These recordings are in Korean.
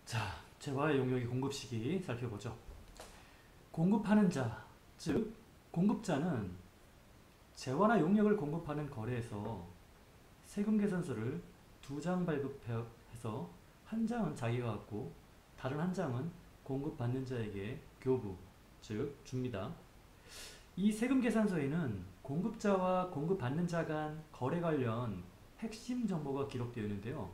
자, 재화의 용역의 공급 시기 살펴보죠. 공급하는 자, 즉 공급자는 재화나 용역을 공급하는 거래에서 세금 계산서를 2장 발급해서 한 장은 자기가 갖고 다른 한 장은 공급받는 자에게 교부, 즉 줍니다. 이 세금 계산서에는 공급자와 공급받는 자 간 거래 관련 핵심 정보가 기록되어 있는데요.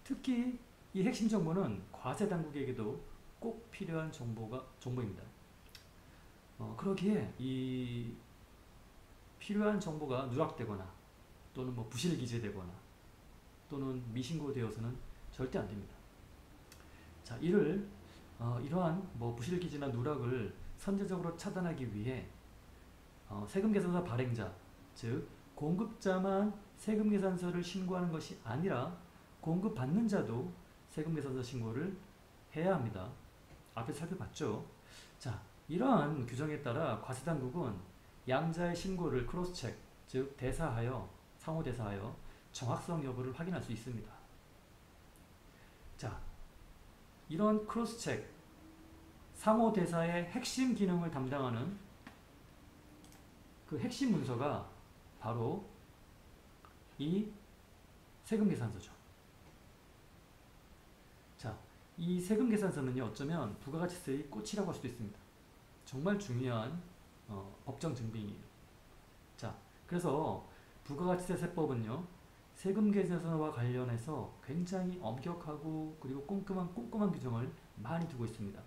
특히 이 핵심 정보는 과세 당국에게도 꼭 필요한 정보입니다. 그러기에 이 필요한 정보가 누락되거나 또는 부실기재되거나 또는 미신고되어서는 절대 안 됩니다. 자, 이러한 부실기재나 누락을 선제적으로 차단하기 위해 세금계산서 발행자, 즉 공급자만 세금계산서를 신고하는 것이 아니라 공급받는 자도 세금계산서 신고를 해야 합니다. 앞에 살펴봤죠. 자, 이러한 규정에 따라 과세당국은 양자의 신고를 크로스체크, 즉 상호 대사하여 정확성 여부를 확인할 수 있습니다. 자, 이런 크로스체크, 상호 대사의 핵심 기능을 담당하는 그 핵심 문서가 바로 이 세금계산서죠. 자, 이 세금계산서는요, 어쩌면 부가가치세의 꽃이라고 할 수도 있습니다. 정말 중요한 법정 증빙이에요. 자, 그래서 부가가치세세법은요, 세금계산서와 관련해서 굉장히 엄격하고 그리고 꼼꼼한 규정을 많이 두고 있습니다.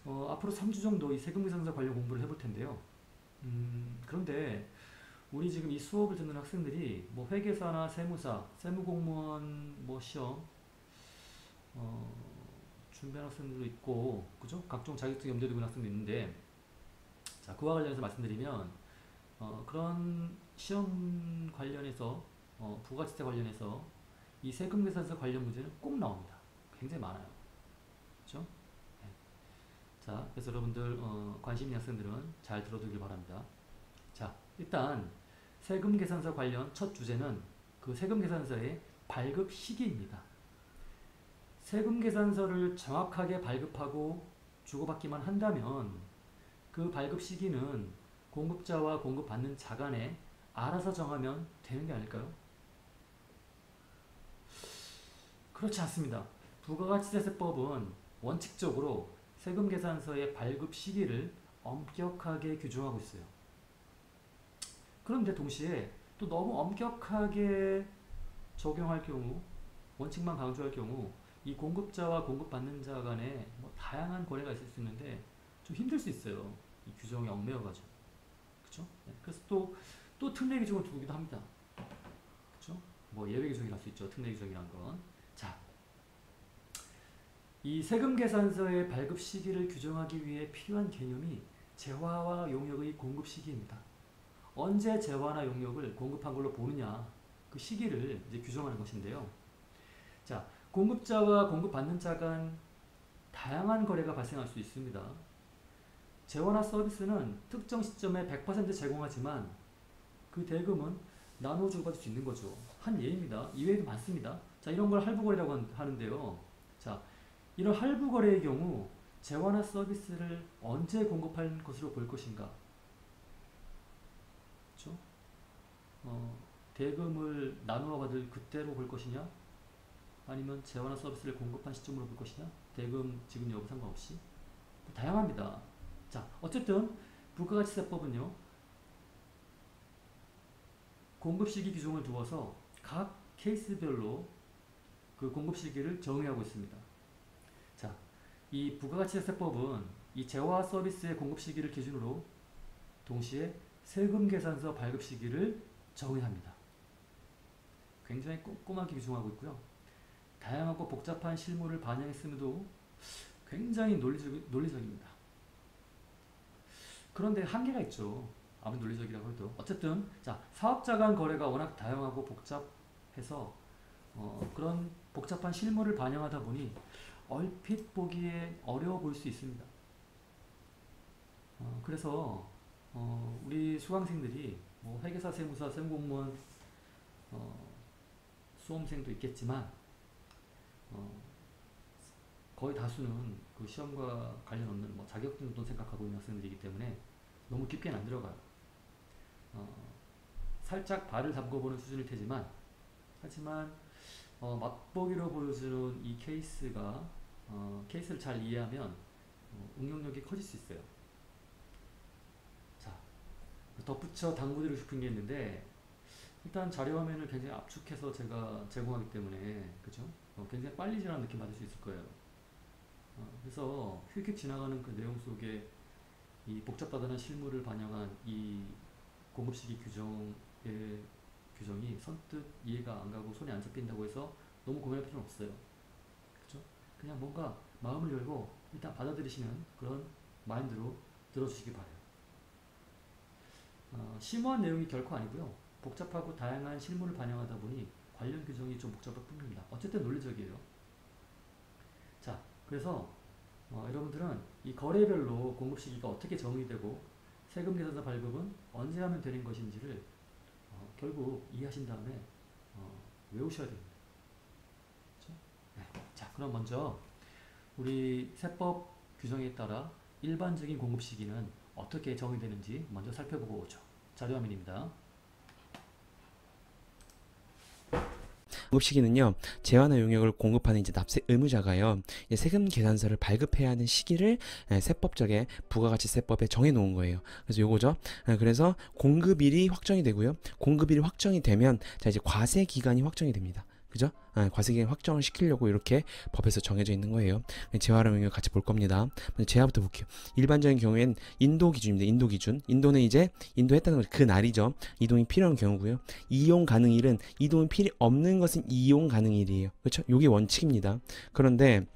앞으로 3주 정도 이 세금계산서 관련 공부를 해볼 텐데요. 그런데 우리 지금 이 수업을 듣는 학생들이 회계사나 세무사, 세무공무원 시험 준비하는 학생들도 있고, 그죠? 각종 자격증 염두에 두고 있는 학생도 있는데, 자, 그와 관련해서 말씀드리면, 그런 시험 관련해서, 부가가치세 관련해서 이 세금계산서 관련 문제는 꼭 나옵니다. 굉장히 많아요. 그죠? 네. 자, 그래서 여러분들, 관심 있는 학생들은 잘 들어두길 바랍니다. 자, 일단, 세금계산서 관련 첫 주제는 그 세금계산서의 발급 시기입니다. 세금계산서를 정확하게 발급하고 주고받기만 한다면 그 발급 시기는 공급자와 공급받는 자 간에 알아서 정하면 되는 게 아닐까요? 그렇지 않습니다. 부가가치세법은 원칙적으로 세금계산서의 발급 시기를 엄격하게 규정하고 있어요. 그런데 동시에 또 너무 엄격하게 적용할 경우, 원칙만 강조할 경우 이 공급자와 공급받는 자 간에 다양한 거래가 있을 수 있는데 좀 힘들 수 있어요. 이 규정에 얽매여가지고. 그쵸? 네. 그래서 또 특례 규정을 두기도 합니다. 그쵸? 예외 규정이랄 수 있죠. 특례 규정이란 건. 자, 이 세금계산서의 발급 시기를 규정하기 위해 필요한 개념이 재화와 용역의 공급 시기입니다. 언제 재화나 용역을 공급한 걸로 보느냐, 그 시기를 이제 규정하는 것인데요. 자, 공급자와 공급받는 자 간 다양한 거래가 발생할 수 있습니다. 재화나 서비스는 특정 시점에 100% 제공하지만 그 대금은 나눠 주고받을 수 있는 거죠. 한 예입니다. 이외에도 많습니다. 자, 이런 걸 할부거래라고 하는데요. 자, 이런 할부거래의 경우 재화나 서비스를 언제 공급할 것으로 볼 것인가? 그렇죠? 대금을 나누어 받을 그때로 볼 것이냐? 아니면 재화나 서비스를 공급한 시점으로 볼 것이냐? 대금 지급 여부 상관없이 다양합니다. 자, 어쨌든 부가가치세법은요, 공급 시기 규정을 두어서 각 케이스별로 그 공급 시기를 정의하고 있습니다. 자, 이 부가가치세법은 이 재화 서비스의 공급 시기를 기준으로 동시에 세금계산서 발급 시기를 정의합니다. 굉장히 꼼꼼하게 규정하고 있고요. 다양하고 복잡한 실무를 반영했음에도 굉장히 논리적입니다. 그런데 한계가 있죠. 아무리 논리적이라고 해도. 어쨌든 자, 사업자 간 거래가 워낙 다양하고 복잡해서 그런 복잡한 실무를 반영하다 보니 얼핏 보기에 어려워 보일 수 있습니다. 그래서 우리 수강생들이 회계사, 세무사, 세무공무원 수험생도 있겠지만 거의 다수는 그 시험과 관련 없는 뭐 자격증 정도 생각하고 있는 학생들이기 때문에 너무 깊게는 안 들어가요. 살짝 발을 담궈보는 수준일 테지만, 하지만 맛보기로 보여주는 이 케이스가 케이스를 잘 이해하면 응용력이 커질 수 있어요. 자, 덧붙여 당부드리고 싶은 게 있는데, 일단 자료 화면을 굉장히 압축해서 제가 제공하기 때문에, 그죠? 굉장히 빨리 지나는 느낌 받을 수 있을 거예요. 그래서 휙휙 지나가는 그 내용 속에 이 복잡하다는 실물을 반영한 이 공급시기 규정이 선뜻 이해가 안 가고 손에 안 잡힌다고 해서 너무 고민할 필요는 없어요. 그죠? 그냥 뭔가 마음을 열고 일단 받아들이시는 그런 마인드로 들어주시기 바래요. 심오한 내용이 결코 아니고요. 복잡하고 다양한 실물을 반영하다 보니 관련 규정이 좀 복잡할 뿐입니다. 어쨌든 논리적이에요. 자, 그래서 여러분들은 이 거래별로 공급 시기가 어떻게 정의되고 세금 계산서 발급은 언제 하면 되는 것인지를 결국 이해하신 다음에 외우셔야 됩니다. 그렇죠? 네. 자, 그럼 먼저 우리 세법 규정에 따라 일반적인 공급 시기는 어떻게 정의되는지 먼저 살펴보고 오죠. 자료화면입니다. 공급 시기는요, 재화나 용역을 공급하는 이제 납세 의무자가요, 이제 세금 계산서를 발급해야 하는 시기를 세법적에 부가가치세법에 정해 놓은 거예요. 그래서 요거죠. 그래서 공급일이 확정이 되고요. 공급일이 확정이 되면 자 이제 과세 기간이 확정이 됩니다. 그죠? 과세기간 확정을 시키려고 이렇게 법에서 정해져 있는 거예요. 재화랑 용역 같이 볼 겁니다. 재화부터 볼게요. 일반적인 경우엔 인도 기준입니다. 인도 기준. 인도는 이제 인도했다는 건 그 날이죠. 이동이 필요한 경우고요. 이용 가능일은 이동이 필요 없는 것은 이용 가능일이에요. 그렇죠? 이게 원칙입니다. 그런데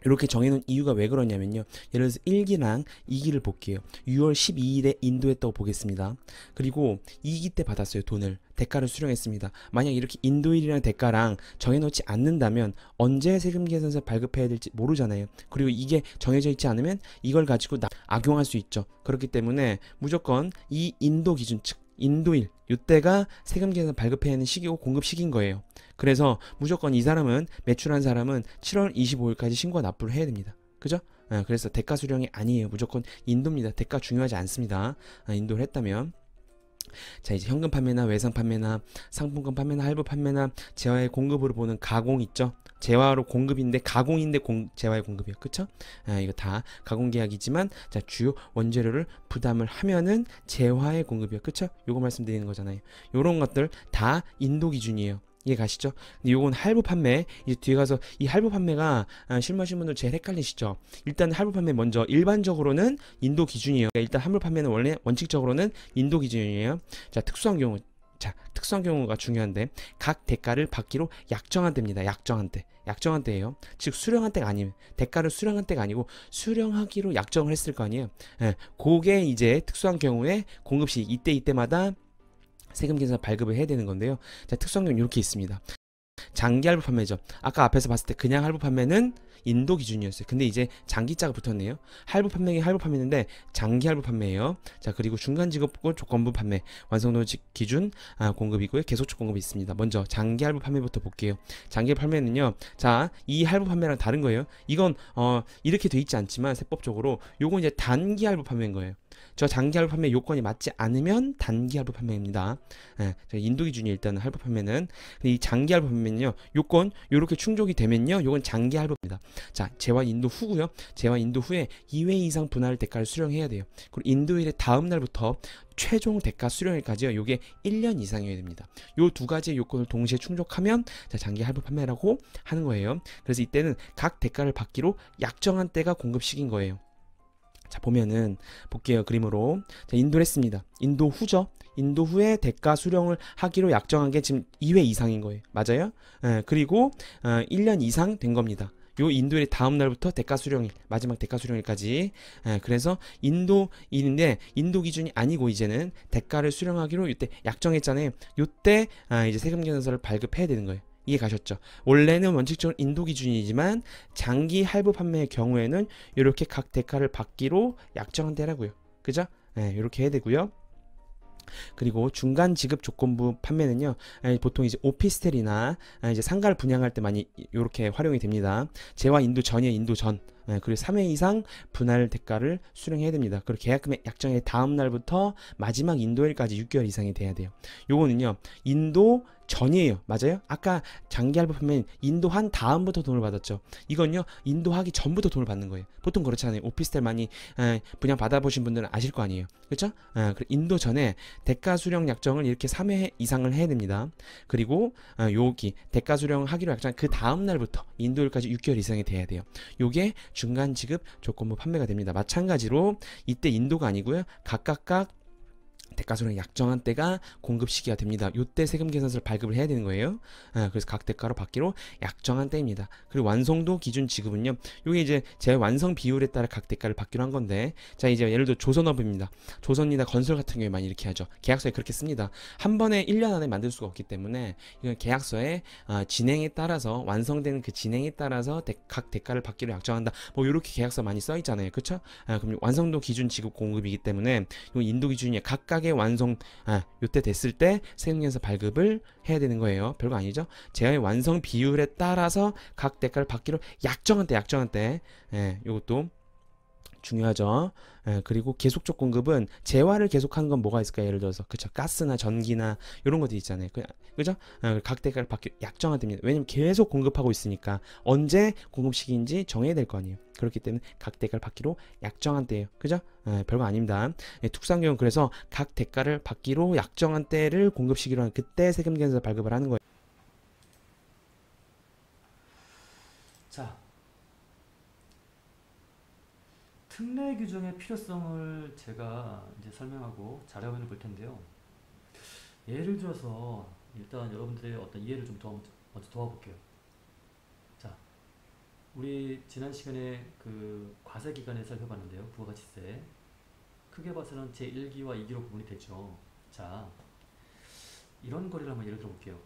이렇게 정해놓은 이유가 왜 그러냐면요. 예를 들어서 1기랑 2기를 볼게요. 6월 12일에 인도했다고 보겠습니다. 그리고 2기 때 받았어요. 돈을. 대가를 수령했습니다. 만약 이렇게 인도일이랑 대가랑 정해놓지 않는다면 언제 세금계산서 발급해야 될지 모르잖아요. 그리고 이게 정해져 있지 않으면 이걸 가지고 악용할 수 있죠. 그렇기 때문에 무조건 이 인도 기준 즉 인도일 이때가 세금계산 발급해야 하는 시기고 공급 시기인 거예요. 그래서 무조건 이 사람은 매출한 사람은 7월 25일까지 신고와 납부를 해야 됩니다. 그죠? 그래서 대가 수령이 아니에요. 무조건 인도입니다. 대가 중요하지 않습니다. 인도를 했다면. 자, 이제 현금 판매나 외상 판매나 상품권 판매나 할부 판매나 재화의 공급으로 보는 가공 있죠? 재화로 공급인데 가공인데 재화의 공급이요. 그쵸? 이거 다 가공계약이지만 자 주요 원재료를 부담을 하면은 재화의 공급이요. 그쵸? 요거 말씀드리는 거잖아요. 요런 것들 다 인도 기준이에요. 이해 가시죠? 근데 요건 할부 판매. 이제 뒤에 가서 이 할부 판매가 실무하신 분들 제일 헷갈리시죠? 일단 할부 판매 먼저 일반적으로는 인도 기준이에요. 그러니까 일단 할부 판매는 원래 원칙적으로는 인도 기준이에요. 자, 특수한 경우. 자, 특수한 경우가 중요한데 각 대가를 받기로 약정한 때입니다. 약정한 때. 약정한 때예요. 즉 수령한 때가 아니에요. 대가를 수령한 때가 아니고 수령하기로 약정을 했을 거 아니에요. 그게 이제 특수한 경우에 공급시 이때마다 세금계산 발급을 해야 되는 건데요. 자, 특수한 경우는 이렇게 있습니다. 장기 할부 판매죠. 아까 앞에서 봤을 때 그냥 할부 판매는 인도 기준이었어요. 근데 이제 장기자가 붙었네요. 할부 판매는 할부 판매인데 장기 할부 판매예요. 자, 그리고 중간 지급고 조건부 판매, 완성도 기준 공급이고요. 계속적 공급이 있습니다. 먼저 장기 할부 판매부터 볼게요. 장기 판매는요. 자, 이 할부 판매랑 다른 거예요. 이건 이렇게 돼 있지 않지만 세법적으로 요건 이제 단기 할부 판매인 거예요. 저 장기 할부 판매 요건이 맞지 않으면 단기 할부 판매입니다. 인도 기준이 일단 할부 판매는. 근데 이 장기 할부 판매는요. 요건 요렇게 충족이 되면요. 요건 장기 할부입니다. 자, 재화 인도 후고요. 재화 인도 후에 2회 이상 분할 대가를 수령해야 돼요. 그리고 인도일의 다음 날부터 최종 대가 수령일까지요. 요게 1년 이상이어야 됩니다. 요 두 가지의 요건을 동시에 충족하면 자, 장기 할부 판매라고 하는 거예요. 그래서 이때는 각 대가를 받기로 약정한 때가 공급 시기인 거예요. 자, 보면은 볼게요. 그림으로. 자, 인도를 했습니다. 인도 후죠. 인도 후에 대가 수령을 하기로 약정한 게 지금 2회 이상인 거예요. 맞아요? 그리고 1년 이상 된 겁니다. 요 인도일의 다음 날부터 대가 수령일, 마지막 대가 수령일까지. 그래서 인도일인데 인도 기준이 아니고 이제는 대가를 수령하기로 이때 약정했잖아요. 요때 이제 세금계산서를 발급해야 되는 거예요. 이해 가셨죠? 원래는 원칙적으로 인도 기준이지만 장기 할부 판매의 경우에는 이렇게 각 대가를 받기로 약정한 때라고요. 그죠? 이렇게 해야 되고요. 그리고 중간 지급 조건부 판매는요, 보통 이제 오피스텔이나 이제 상가를 분양할 때 많이 이렇게 활용이 됩니다. 재화 인도 전이에요, 인도 전. 그리고 3회 이상 분할 대가를 수령해야 됩니다. 그리고 계약금액 약정의 다음 날부터 마지막 인도일까지 6개월 이상이 돼야 돼요. 요거는요, 인도 전이에요. 맞아요? 아까 장기할부 판매는 인도한 다음부터 돈을 받았죠. 이건요, 인도하기 전부터 돈을 받는 거예요. 보통 그렇잖아요. 오피스텔 많이 분양 받아보신 분들은 아실 거 아니에요. 그렇죠? 인도 전에 대가 수령 약정을 이렇게 3회 이상을 해야 됩니다. 그리고 여기 대가 수령 하기로 약정 그 다음 날부터 인도일까지 6개월 이상이 돼야 돼요. 요게 중간 지급 조건부 판매가 됩니다. 마찬가지로 이때 인도가 아니고요. 각각 대가수령 약정한 때가 공급 시기가 됩니다. 요때 세금 계산서를 발급을 해야 되는 거예요. 그래서 각 대가로 받기로 약정한 때입니다. 그리고 완성도 기준 지급은요. 요게 이제 제 완성 비율에 따라 각 대가를 받기로 한 건데, 자 이제 예를 들어 조선업입니다. 조선이나 건설 같은 경우에 많이 이렇게 하죠. 계약서에 그렇게 씁니다. 한 번에 1년 안에 만들 수가 없기 때문에 이건 계약서에 진행에 따라서 완성되는 그 진행에 따라서 각 대가를 받기로 약정한다. 뭐 이렇게 계약서 많이 써 있잖아요. 그렇죠? 그럼 완성도 기준 지급 공급이기 때문에 이 인도 기준이 각각의 완성 요때 됐을 때 세금계산서 발급을 해야 되는 거예요. 별거 아니죠. 제어의 완성 비율에 따라서 각 대가를 받기로 약정한 때 요것도 중요하죠. 그리고 계속적 공급은 재화를 계속하는 건 뭐가 있을까요? 예를 들어서 그쵸, 가스나 전기나 이런 것들 있잖아요. 그죠? 각 대가를 받기 약정한 때입니다. 왜냐면 계속 공급하고 있으니까 언제 공급 시기인지 정해야 될 거 아니에요. 그렇기 때문에 각 대가를 받기로 약정한 때예요. 그죠? 별거 아닙니다. 특수한 경우는 그래서 각 대가를 받기로 약정한 때를 공급 시기로 하는 그때 세금계산서 발급을 하는 거예요. 자, 특례 규정의 필요성을 제가 이제 설명하고 자료화면을 볼 텐데요. 예를 들어서 일단 여러분들의 어떤 이해를 좀 먼저 도와볼게요. 자, 우리 지난 시간에 그 과세 기간을 살펴봤는데요. 부가가치세. 크게 봐서는 제1기와 2기로 구분이 되죠. 자, 이런 거리를 한번 예를 들어 볼게요.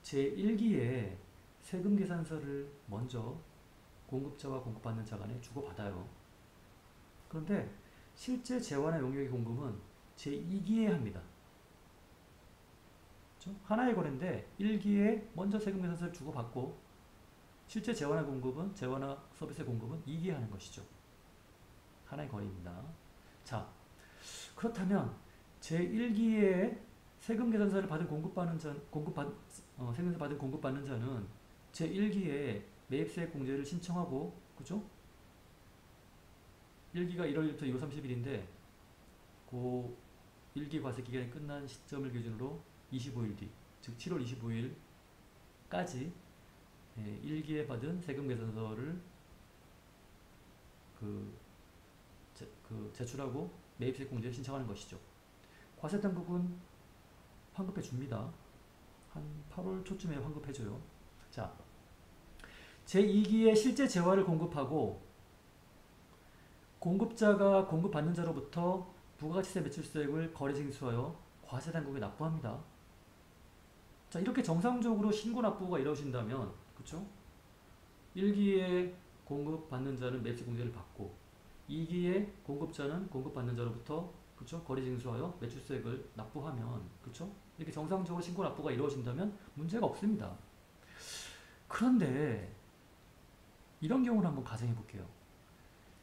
제1기에 세금 계산서를 먼저 공급자와 공급받는 자 간에 주고받아요. 그런데 실제 재화나 용역의 공급은 제2기에 합니다. 그렇죠? 하나의 거래인데 1기에 먼저 세금 계산서를 주고받고 실제 재화나 공급은 재화나 서비스의 공급은 2기에 하는 것이죠. 하나의 거래입니다. 자, 그렇다면 제1기에 세금 계산서를 받은 세금을 받은 공급받는 자는 제1기에 매입세액 공제를 신청하고, 그죠? 1기가 1월부터 2월 30일인데 그 1기 과세 기간이 끝난 시점을 기준으로 25일 뒤, 즉 7월 25일까지 1기에 받은 세금 계산서를 제출하고 매입세액 공제를 신청하는 것이죠. 과세 당국은 환급해 줍니다. 한 8월 초쯤에 환급해줘요. 자, 제2기에 실제 재화를 공급하고 공급자가 공급받는 자로부터 부가가치세 매출세액을 거래 징수하여 과세 당국에 납부합니다. 자, 이렇게 정상적으로 신고 납부가 이루어진다면, 그쵸? 1기에 공급받는 자는 매입세 공제를 받고 2기에 공급자는 공급받는 자로부터, 그쵸? 거래 징수하여 매출세액을 납부하면, 그쵸? 이렇게 정상적으로 신고 납부가 이루어진다면 문제가 없습니다. 그런데 이런 경우를 한번 가정해 볼게요.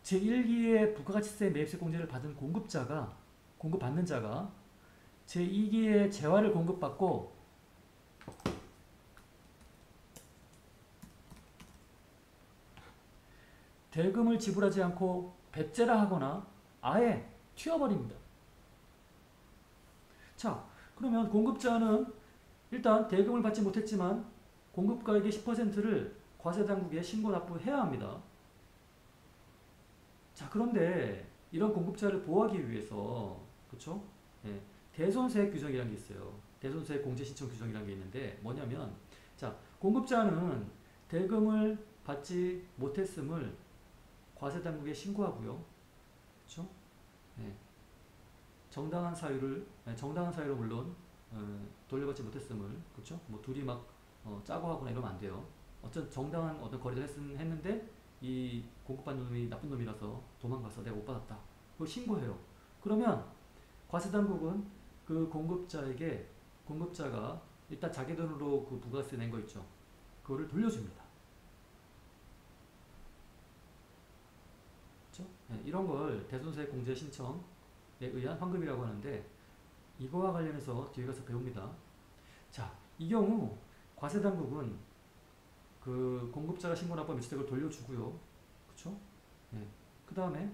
제1기에 부가가치세 매입세 공제를 받은 공급받는 자가 제2기에 재화를 공급받고 대금을 지불하지 않고 배째라 하거나 아예 튀어버립니다. 자, 그러면 공급자는 일단 대금을 받지 못했지만 공급가액의 10%를 과세당국에 신고 납부해야 합니다. 자, 그런데 이런 공급자를 보호하기 위해서, 그쵸? 예, 대손세액 규정이라는 게 있어요. 대손세액 공제 신청 규정이라는 게 있는데 뭐냐면, 자, 공급자는 대금을 받지 못했음을 과세당국에 신고하고요. 그쵸? 예, 정당한 사유로 물론 돌려받지 못했음을, 그쵸? 뭐 둘이 막 짜고 하거나 이러면 안 돼요. 어떤 정당한 어떤 거래를 했는데 이 공급받는 놈이 나쁜 놈이라서 도망가서 내가 못 받았다. 그걸 신고해요. 그러면 과세당국은 그 공급자가 일단 자기 돈으로 그 부가세 낸 거 있죠. 그거를 돌려줍니다. 그렇죠? 네, 이런 걸 대손세 공제 신청에 의한 환급이라고 하는데 이거와 관련해서 뒤에 가서 배웁니다. 자, 이 경우 과세당국은 그 공급자가 신고한 납부 매출액을 돌려주고요. 그쵸? 네. 그 다음에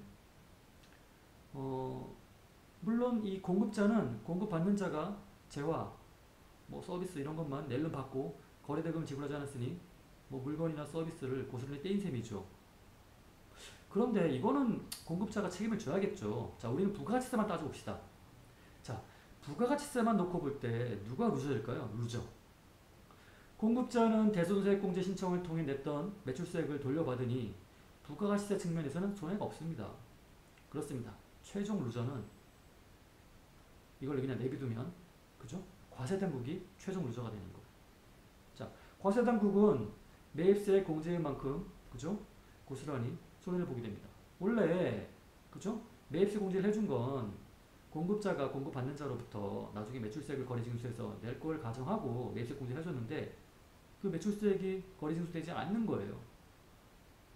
물론 이 공급자는 공급받는 자가 재화, 뭐 서비스 이런 것만 낼름 받고 거래대금을 지불하지 않았으니 뭐 물건이나 서비스를 고스란히 떼인 셈이죠. 그런데 이거는 공급자가 책임을 져야겠죠. 자, 우리는 부가가치세만 따져봅시다. 자, 부가가치세만 놓고 볼 때 누가 루저일까요? 루저. 공급자는 대손수익 공제 신청을 통해 냈던 매출세액을 돌려받으니 부가가치세 측면에서는 손해가 없습니다. 그렇습니다. 최종 루저는 이걸 그냥 내비두면 그죠? 과세당국이 최종 루저가 되는 거예요. 자, 과세당국은 매입세 공제인 만큼 그죠? 고스란히 손해를 보게 됩니다. 원래 그죠? 매입세 공제를 해준 건 공급자가 공급받는 자로부터 나중에 매출세액을 거래징수해서 낼 걸 가정하고 매입세 공제를 해줬는데 그 매출세액이 거래징수되지 않는 거예요.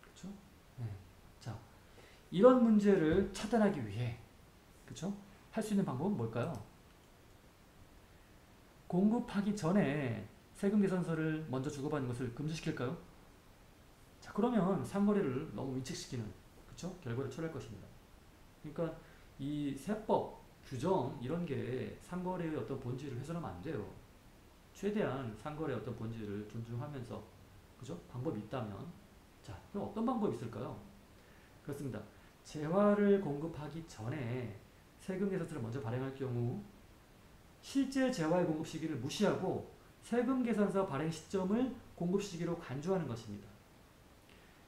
그렇죠? 네. 자, 이런 문제를 차단하기 위해 그렇죠? 할 수 있는 방법은 뭘까요? 공급하기 전에 세금 계산서를 먼저 주고받는 것을 금지시킬까요? 자, 그러면 상거래를 너무 위축시키는 그렇죠? 결과를 초래할 것입니다. 그러니까 이 세법, 규정 이런 게 상거래의 어떤 본질을 훼손하면 안 돼요. 최대한 상거래의 어떤 본질을 존중하면서 그죠? 방법이 있다면 자, 그럼 어떤 방법이 있을까요? 그렇습니다. 재화를 공급하기 전에 세금 계산서를 먼저 발행할 경우 실제 재화의 공급 시기를 무시하고 세금 계산서 발행 시점을 공급 시기로 간주하는 것입니다.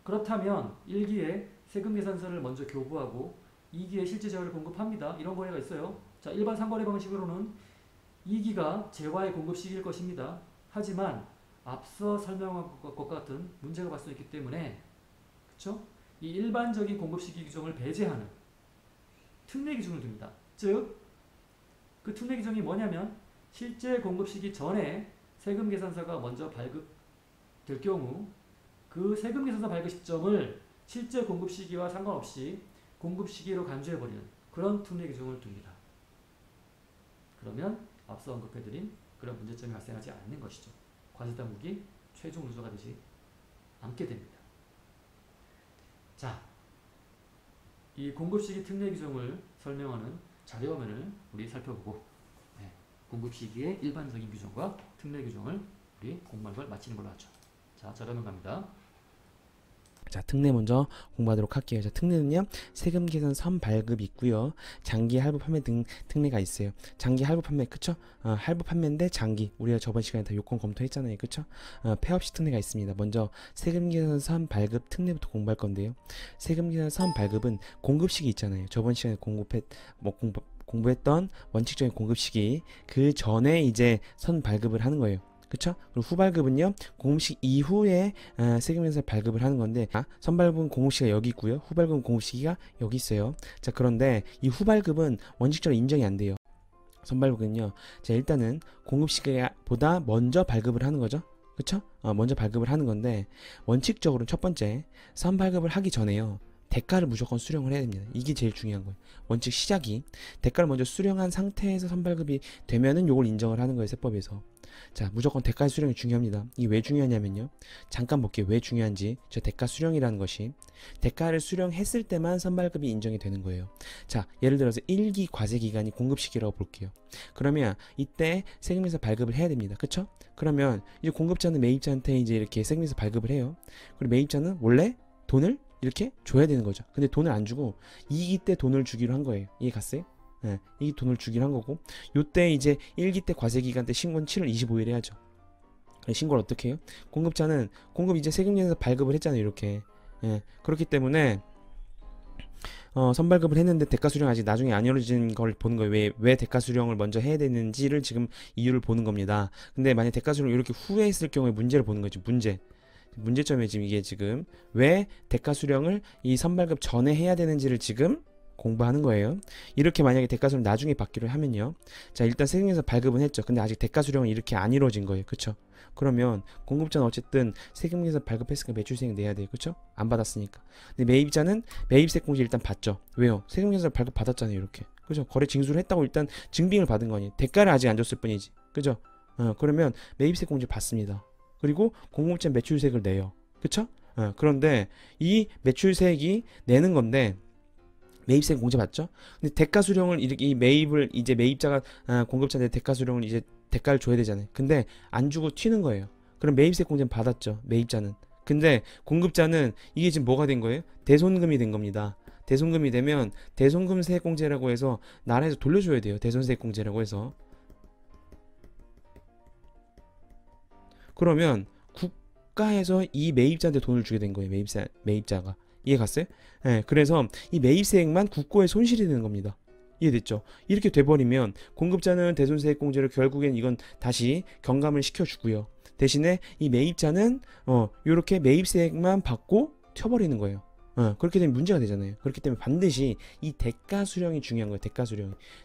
그렇다면 1기에 세금 계산서를 먼저 교부하고 2기에 실제 재화를 공급합니다. 이런 거래가 있어요. 자, 일반 상거래 방식으로는 2기가 재화의 공급 시기일 것입니다. 하지만 앞서 설명한 것과 같은 문제가 발생했기 때문에 그쵸? 이 일반적인 공급 시기 규정을 배제하는 특례 기준을 둡니다. 즉, 그 특례 규정이 뭐냐면 실제 공급 시기 전에 세금 계산서가 먼저 발급될 경우 그 세금 계산서 발급 시점을 실제 공급 시기와 상관없이 공급 시기로 간주해버리는 그런 특례 규정을 둡니다. 그러면 앞서 언급해드린 그런 문제점이 발생하지 않는 것이죠. 과세당국이 최종 루저가 되지 않게 됩니다. 자, 이 공급시기 특례 규정을 설명하는 자료화면을 우리 살펴보고 공급시기의 일반적인 규정과 특례 규정을 우리 공부하는 걸 마치는 걸로 하죠. 자, 자료화면 갑니다. 자, 특례 먼저 공부하도록 할게요. 자, 특례는요, 세금 계산 선 발급이 있고요. 장기 할부 판매 등 특례가 있어요. 장기 할부 판매, 그쵸? 할부 판매인데 장기. 우리가 저번 시간에 다 요건 검토했잖아요. 그쵸? 폐업시 특례가 있습니다. 먼저 세금 계산 선 발급 특례부터 공부할 건데요. 세금 계산 선 발급은 공급 시기 있잖아요. 저번 시간에 공부했던 원칙적인 공급 시기. 그 전에 이제 선 발급을 하는 거예요. 그쵸? 그리고 후발급은요, 공급식 이후에 세금에서 발급을 하는 건데, 선발급은 공급시기가 여기 있고요, 후발급은 공급시기가 여기 있어요. 자, 그런데 이 후발급은 원칙적으로 인정이 안 돼요. 선발급은요, 자, 일단은 공급시기보다 먼저 발급을 하는 거죠. 그쵸? 먼저 발급을 하는 건데, 원칙적으로 첫 번째, 선발급을 하기 전에요, 대가를 무조건 수령을 해야 됩니다. 이게 제일 중요한 거예요. 원칙 시작이 대가를 먼저 수령한 상태에서 선발급이 되면은 요걸 인정을 하는 거예요, 세법에서. 자, 무조건 대가 수령이 중요합니다. 이게 왜 중요하냐면요, 잠깐 볼게요. 왜 중요한지. 저 대가 수령이라는 것이 대가를 수령했을 때만 선발급이 인정이 되는 거예요. 자, 예를 들어서 1기 과세 기간이 공급 시기라고 볼게요. 그러면 이때 세금에서 발급을 해야 됩니다. 그쵸? 그러면 이제 공급자는 매입자한테 이제 이렇게 세금에서 발급을 해요. 그리고 매입자는 원래 돈을 이렇게 줘야 되는 거죠. 근데 돈을 안 주고 2기 때 돈을 주기로 한 거예요. 이해 갔어요? 네, 이 돈을 주기로 한 거고, 요때 이제 1기 때 과세기간 때 신고는 7월 25일 해야죠. 신고를 어떻게 해요? 공급자는 공급 이제 세금에서 발급을 했잖아요. 이렇게. 그렇기 때문에 선발급을 했는데 대가 수령 아직 나중에 안 이루어진 걸 보는 거예요. 왜 대가 수령을 먼저 해야 되는지를 지금 이유를 보는 겁니다. 근데 만약 대가 수령 이렇게 후에 했을 경우에 문제를 보는 거죠. 문제점이 지금 이게 지금 왜 대가 수령을 이 선발급 전에 해야 되는지를 지금 공부하는 거예요. 이렇게 만약에 대가수령 나중에 받기로 하면요. 자, 일단 세금계산 발급은 했죠. 근데 아직 대가수령은 이렇게 안 이루어진 거예요. 그쵸? 그러면 공급자는 어쨌든 세금계산 발급했으니까 매출세액 내야 돼요. 그쵸? 안 받았으니까. 근데 매입자는 매입세액 공제 일단 받죠. 왜요? 세금계산 발급 받았잖아요. 이렇게. 그죠? 거래 징수를 했다고 일단 증빙을 받은 거니. 대가를 아직 안 줬을 뿐이지. 그죠? 그러면 매입세액 공제 받습니다. 그리고 공급자 매출세액을 내요. 그쵸? 그런데 이 매출세액이 내는 건데 매입세액 공제 받죠? 근데 대가수령을 이렇게 이 매입을 이제 매입자가 공급자한테 대가수령을 이제 대가를 줘야 되잖아요. 근데 안 주고 튀는 거예요. 그럼 매입세액 공제는 받았죠. 매입자는. 근데 공급자는 이게 지금 뭐가 된 거예요? 대손금이 된 겁니다. 대손금이 되면 대손금 세액 공제라고 해서 나라에서 돌려줘야 돼요. 대손세액 공제라고 해서. 그러면 국가에서 이 매입자한테 돈을 주게 된 거예요. 매입자가. 이해 갔어요? 네, 그래서 이 매입세액만 국고에 손실이 되는 겁니다. 이해됐죠? 이렇게 돼버리면 공급자는 대손세액 공제를 결국엔 이건 다시 경감을 시켜주고요. 대신에 이 매입자는 이렇게 매입세액만 받고 튀어버리는 거예요. 그렇게 되면 문제가 되잖아요. 그렇기 때문에 반드시 이 대가수령이 중요한 거예요.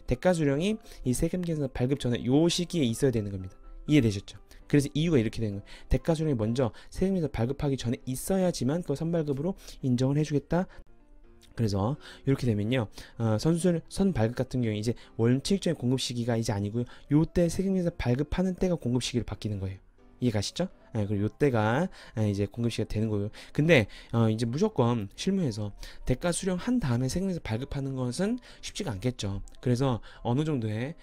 대가수령이 이 세금 계산 발급 전에 요 시기에 있어야 되는 겁니다. 이해되셨죠? 그래서 이유가 이렇게 되는 거예요. 대가수령이 먼저 세금 계산 발급하기 전에 있어야지만 그 선발급으로 인정을 해주겠다. 그래서 이렇게 되면요, 선발급 같은 경우에 이제 원칙적인 공급 시기가 이제 아니고요, 요때 세금계산 발급하는 때가 공급 시기로 바뀌는 거예요. 이해 가시죠? 그리고 요때가 이제 공급 시기가 되는 거예요. 근데 이제 무조건 실무에서 대가 수령한 다음에 세금계산 발급하는 것은 쉽지가 않겠죠. 그래서 어느 정도의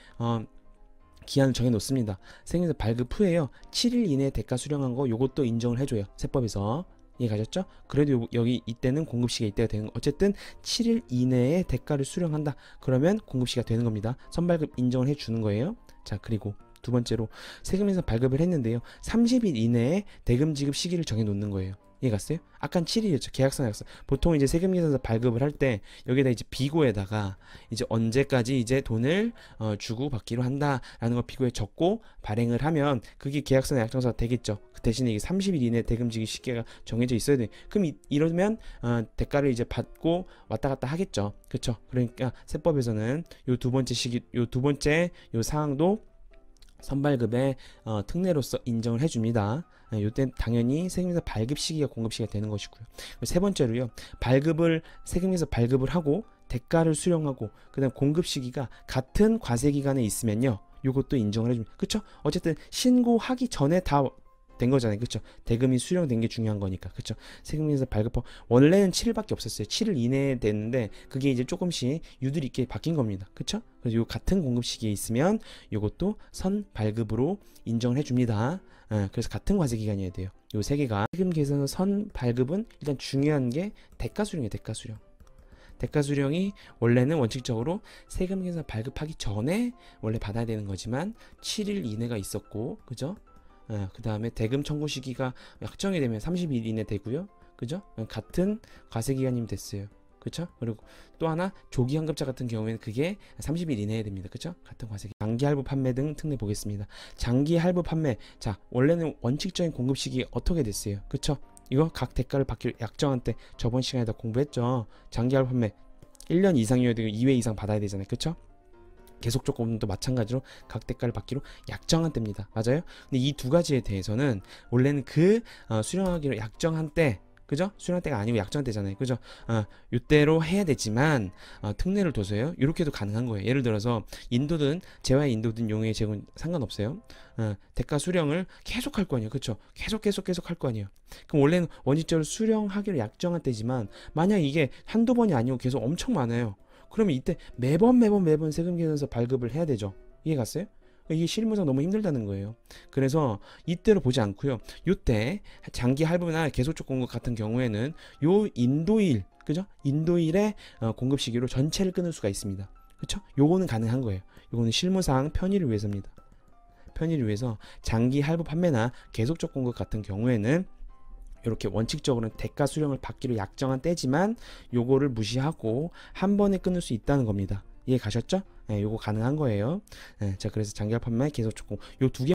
기한을 정해 놓습니다. 세금계산 발급 후에요, 7일 이내에 대가 수령한 거 요것도 인정을 해줘요. 세법에서. 이해 가셨죠? 그래도 여기 이때는 공급시기가 이때가 되는 거. 어쨌든 7일 이내에 대가를 수령한다. 그러면 공급시기가 되는 겁니다. 선발급 인정을 해주는 거예요. 자, 그리고 두 번째로 세금에서 발급을 했는데요, 30일 이내에 대금 지급 시기를 정해 놓는 거예요. 이해 갔어요? 아까 7일이었죠. 계약서 약서. 보통 이제 세금계산서 발급을 할 때 여기다 이제 비고에다가 이제 언제까지 이제 돈을 주고 받기로 한다라는 걸 비고에 적고 발행을 하면 그게 계약서나 약정서가 되겠죠. 그 대신에 이게 30일 이내 대금 지급 시기가 정해져 있어야 돼. 그럼 이러면 대가를 이제 받고 왔다 갔다 하겠죠. 그렇죠? 그러니까 세법에서는 요 두 번째 시기, 요 두 번째 요 사항도 선발급의 특례로서 인정을 해줍니다. 이때 당연히 세금에서 발급 시기가 공급 시기가 되는 것이고요. 세 번째로요, 세금에서 발급을 하고 대가를 수령하고 그다음 공급 시기가 같은 과세 기간에 있으면요, 이것도 인정을 해줍니다. 그렇죠? 어쨌든 신고하기 전에 다 된 거잖아요. 그렇죠? 대금이 수령된 게 중요한 거니까. 그렇죠? 세금에서 발급하고 원래는 7일밖에 없었어요. 7일 이내에 됐는데 그게 이제 조금씩 유들 있게 바뀐 겁니다. 그렇죠? 그래서 요 같은 공급 시기에 있으면 이것도 선 발급으로 인정을 해줍니다. 그래서 같은 과세 기간이어야 돼요. 요 세 개가. 세금 계산 선 발급은 일단 중요한 게 대가 수령이에요. 대가 수령. 대가 수령이 원래는 원칙적으로 세금 계산 발급하기 전에 원래 받아야 되는 거지만 7일 이내가 있었고, 그죠? 그 다음에 대금 청구 시기가 확정이 되면 30일 이내 되고요. 그죠? 같은 과세 기간이면 됐어요. 그쵸? 그리고 또 하나 조기 환급자 같은 경우에는 그게 30일 이내에 됩니다. 그쵸? 같은 과세 기간. 장기 할부 판매 등 특례 보겠습니다. 장기 할부 판매. 자, 원래는 원칙적인 공급 시기 어떻게 됐어요? 그쵸? 이거 각 대가를 받기로 약정한 때 저번 시간에다 공부했죠. 장기 할부 판매 1년 이상이어야 되고 2회 이상 받아야 되잖아요. 그쵸? 계속 조건도 마찬가지로 각 대가를 받기로 약정한 때입니다. 맞아요? 근데 이 두 가지에 대해서는 원래는 수령하기로 약정한 때, 그죠? 수령할 때가 아니고 약정한 때잖아요. 그죠? 이때로 해야 되지만 특례를 둬서요, 이렇게도 가능한 거예요. 예를 들어서 인도든 재화의 인도든 용의 제공 상관없어요. 대가 수령을 계속 할 거 아니에요. 그쵸? 계속 할 거 아니에요. 그럼 원래는 원칙적으로 수령하기로 약정한 때지만 만약 이게 한두 번이 아니고 계속 엄청 많아요. 그러면 이때 매번 세금 계산서 발급을 해야 되죠. 이해 갔어요? 이게 실무상 너무 힘들다는 거예요. 그래서 이때로 보지 않고요, 요때 장기 할부나 계속적 공급 같은 경우에는 요 인도일, 그죠? 인도일의 공급 시기로 전체를 끊을 수가 있습니다. 그쵸? 요거는 가능한 거예요. 요거는 실무상 편의를 위해서입니다. 편의를 위해서 장기 할부 판매나 계속적 공급 같은 경우에는 이렇게 원칙적으로는 대가 수령을 받기로 약정한 때지만 요거를 무시하고 한 번에 끊을 수 있다는 겁니다. 이해 가셨죠? 요거 가능한 거예요. 자, 그래서 장기 할부 판매 계속적 공급 요 두 개